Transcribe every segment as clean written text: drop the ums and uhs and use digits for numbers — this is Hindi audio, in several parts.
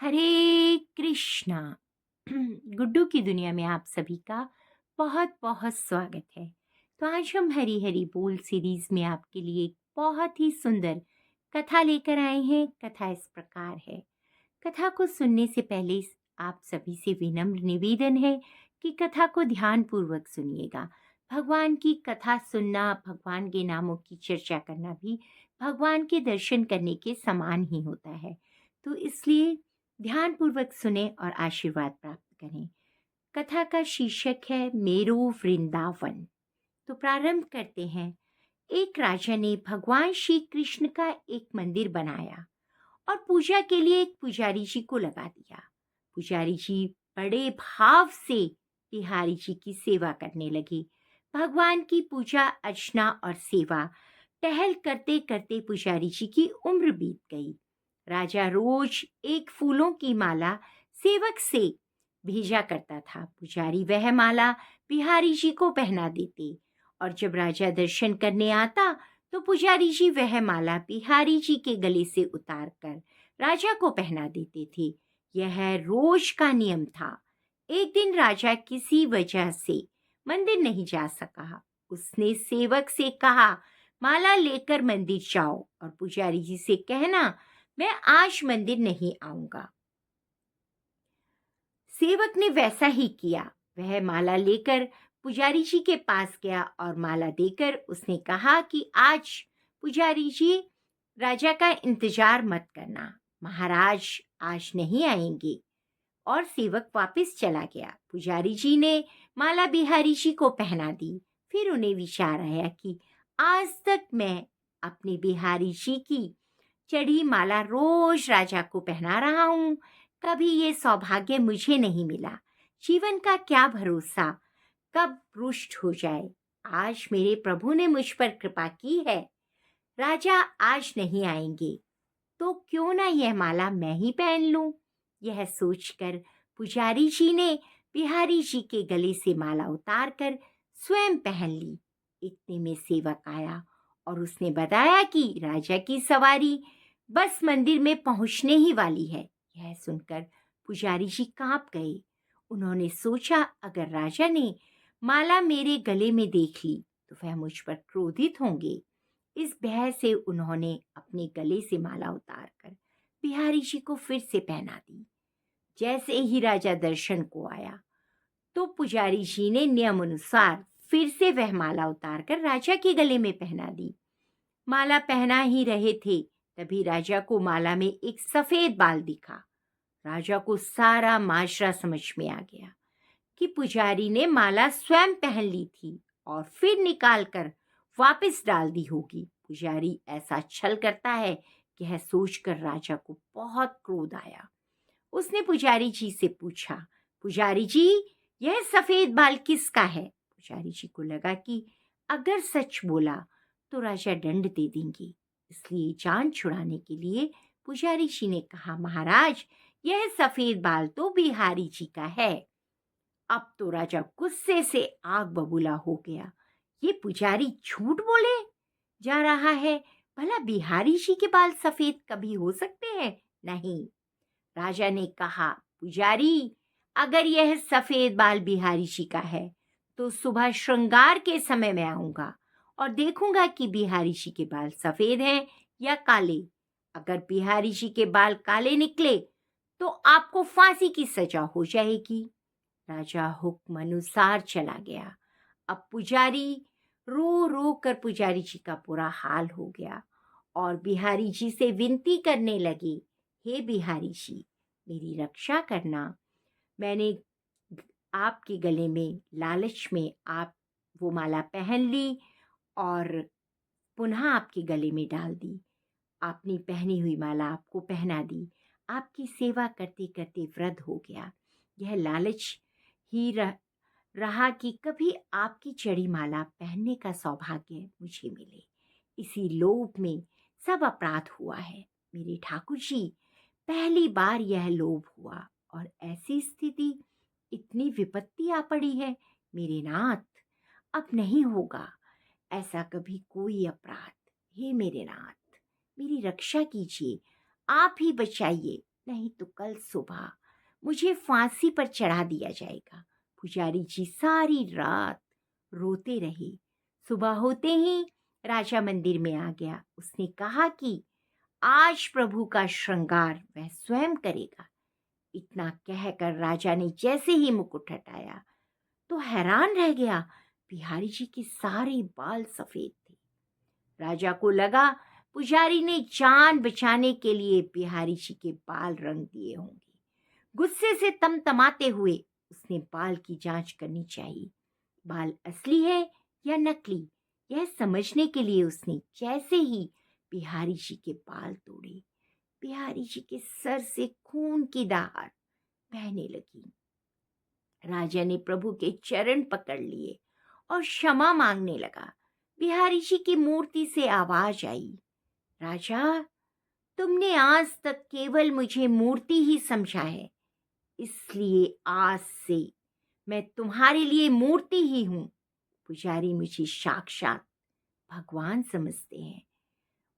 हरे कृष्णा। गुड्डू की दुनिया में आप सभी का बहुत बहुत स्वागत है। तो आज हम हरी हरी बोल सीरीज में आपके लिए एक बहुत ही सुंदर कथा लेकर आए हैं। कथा इस प्रकार है। कथा को सुनने से पहले आप सभी से विनम्र निवेदन है कि कथा को ध्यान पूर्वक सुनिएगा। भगवान की कथा सुनना, भगवान के नामों की चर्चा करना भी भगवान के दर्शन करने के समान ही होता है। तो इसलिए ध्यान पूर्वक सुने और आशीर्वाद प्राप्त करें। कथा का शीर्षक है मेरो वृंदावन। तो प्रारंभ करते हैं। एक राजा ने भगवान श्री कृष्ण का एक मंदिर बनाया और पूजा के लिए एक पुजारी जी को लगा दिया। पुजारी जी बड़े भाव से बिहारी जी की सेवा करने लगे। भगवान की पूजा अर्चना और सेवा टहल करते करते पुजारी जी की उम्र बीत गई। राजा रोज एक फूलों की माला सेवक से भेजा करता था। पुजारी वह माला बिहारी जी को पहना देते और जब राजा दर्शन करने आता तो पुजारी जी वह माला बिहारी जी के गले से उतार कर राजा को पहना देते थे। यह रोज का नियम था। एक दिन राजा किसी वजह से मंदिर नहीं जा सका। उसने सेवक से कहा, माला लेकर मंदिर जाओ और पुजारी जी से कहना मैं आज मंदिर नहीं आऊंगा। सेवक ने वैसा ही किया। वह माला लेकर पुजारी जी के पास गया और माला देकर उसने कहा कि आज पुजारी जी राजा का इंतजार मत करना, महाराज आज नहीं आएंगे। और सेवक वापस चला गया। पुजारी जी ने माला बिहारी जी को पहना दी। फिर उन्हें विचार आया कि आज तक मैं अपने बिहारी जी की चढ़ी माला रोज राजा को पहना रहा हूँ, कभी ये सौभाग्य मुझे नहीं मिला। जीवन का क्या भरोसा, कब रुष्ट हो जाए। आज मेरे प्रभु ने मुझ पर कृपा की है, राजा आज नहीं आएंगे तो क्यों ना यह माला मैं ही पहन लूं। यह सोचकर पुजारी जी ने बिहारी जी के गले से माला उतारकर स्वयं पहन ली। इतने में सेवक आया और उसने बताया कि राजा की सवारी बस मंदिर में पहुंचने ही वाली है। यह सुनकर पुजारी जी कांप गए। उन्होंने सोचा अगर राजा ने माला मेरे गले में देख ली तो वह मुझ पर क्रोधित होंगे। इस भय से उन्होंने अपने गले से माला उतारकर बिहारी जी को फिर से पहना दी। जैसे ही राजा दर्शन को आया तो पुजारी जी ने नियम अनुसार फिर से वह माला उतारकर राजा के गले में पहना दी। माला पहना ही रहे थे तभी राजा को माला में एक सफेद बाल दिखा। राजा को सारा माजरा समझ में आ गया कि पुजारी ने माला स्वयं पहन ली थी और फिर निकाल कर वापस डाल दी होगी। पुजारी ऐसा छल करता है कि यह सोचकर राजा को बहुत क्रोध आया। उसने पुजारी जी से पूछा, पुजारी जी यह सफेद बाल किसका है। पुजारी जी को लगा कि अगर सच बोला तो राजा दंड दे देंगे। इसलिए जान छुड़ाने के लिए पुजारी जी ने कहा, महाराज यह सफेद बाल तो बिहारी जी का है। अब तो राजा गुस्से से आग बबूला हो गया। ये पुजारी झूठ बोले जा रहा है। भला बिहारी जी के बाल सफेद कभी हो सकते हैं? नहीं। राजा ने कहा, पुजारी अगर यह सफेद बाल बिहारी जी का है तो सुबह श्रृंगार के समय मैं आऊंगा और देखूंगा कि बिहारी जी के बाल सफेद हैं या काले। अगर बिहारी जी के बाल काले निकले तो आपको फांसी की सजा हो जाएगी। राजा हुक्म अनुसार चला गया। अब पुजारी रो रो कर पुजारी जी का बुरा हाल हो गया और बिहारी जी से विनती करने लगे, हे बिहारी जी मेरी रक्षा करना। मैंने आपके गले में लालच में आप वो माला पहन ली और पुनः आपके गले में डाल दी। आपने पहनी हुई माला आपको पहना दी। आपकी सेवा करते करते वृद्ध हो गया। यह लालच ही रहा कि कभी आपकी चढ़ी माला पहनने का सौभाग्य मुझे मिले। इसी लोभ में सब अपराध हुआ है मेरे ठाकुर जी। पहली बार यह लोभ हुआ और ऐसी स्थिति, इतनी विपत्ति आ पड़ी है मेरे नाथ। अब नहीं होगा ऐसा कभी कोई अपराध। हे मेरे नाथ मेरी रक्षा कीजिए, आप ही बचाइए, नहीं तो कल सुबह मुझे फांसी पर चढ़ा दिया जाएगा। पुजारी जी सारी रात रोते रहे। सुबह होते ही राजा मंदिर में आ गया। उसने कहा कि आज प्रभु का श्रृंगार वह स्वयं करेगा। इतना कहकर राजा ने जैसे ही मुकुट हटाया तो हैरान रह गया। बिहारी जी के सारे बाल सफेद थे। राजा को लगा पुजारी ने जान बचाने के लिए बिहारी जी के बाल रंग दिए होंगे। गुस्से से तमतमाते हुए उसने बाल की जांच करनी चाहिए। बाल असली है या नकली, यह समझने के लिए उसने जैसे ही बिहारी जी के बाल तोड़े, बिहारी जी के सर से खून की दहाड़ बहने लगी। राजा ने प्रभु के चरण पकड़ लिए और क्षमा मांगने लगा। बिहारी जी की मूर्ति से आवाज आई, राजा, तुमने आज तक केवल मुझे मूर्ति ही समझा है, इसलिए आज से मैं तुम्हारे लिए मूर्ति ही हूं। पुजारी मुझे साक्षात भगवान समझते हैं।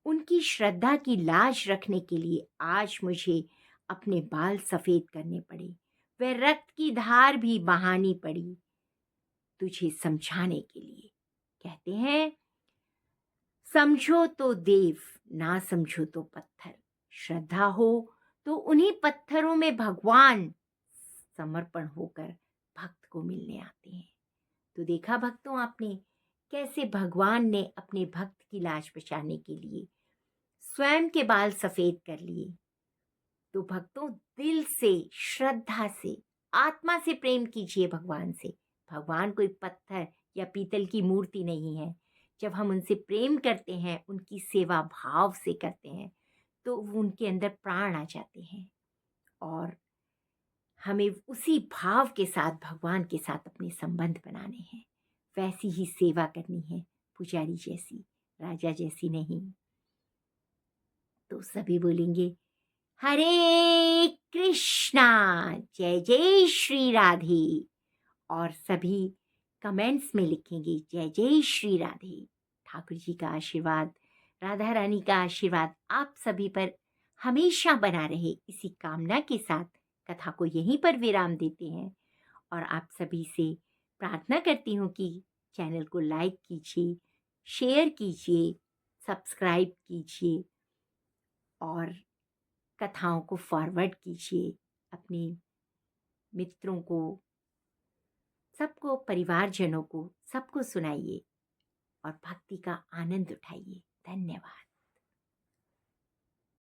उनकी श्रद्धा की लाज रखने के लिए आज मुझे अपने बाल सफेद करने पड़े, वह रक्त की धार भी बहानी पड़ी तुझे समझाने के लिए। कहते हैं, समझो तो देव, ना समझो तो पत्थर। श्रद्धा हो तो उन्हीं पत्थरों में भगवान समर्पण होकर भक्त को मिलने आते हैं। तो देखा भक्तों आपने कैसे भगवान ने अपने भक्त की लाज बचाने के लिए स्वयं के बाल सफेद कर लिए। तो भक्तों, दिल से, श्रद्धा से, आत्मा से प्रेम कीजिए भगवान से। भगवान कोई पत्थर या पीतल की मूर्ति नहीं है। जब हम उनसे प्रेम करते हैं, उनकी सेवा भाव से करते हैं, तो उनके अंदर प्राण आ जाते हैं और हमें उसी भाव के साथ भगवान के साथ अपने संबंध बनाने हैं। वैसी ही सेवा करनी है, पुजारी जैसी, राजा जैसी नहीं। तो सभी बोलेंगे, हरे कृष्णा, जय जय श्री राधे। और सभी कमेंट्स में लिखेंगे जय जय श्री राधे। ठाकुर जी का आशीर्वाद, राधा रानी का आशीर्वाद आप सभी पर हमेशा बना रहे, इसी कामना के साथ कथा को यहीं पर विराम देते हैं। और आप सभी से प्रार्थना करती हूँ कि चैनल को लाइक कीजिए, शेयर कीजिए, सब्सक्राइब कीजिए और कथाओं को फॉरवर्ड कीजिए अपने मित्रों को, सबको, परिवारजनों को, सबको सुनाइए और भक्ति का आनंद उठाइए। धन्यवाद।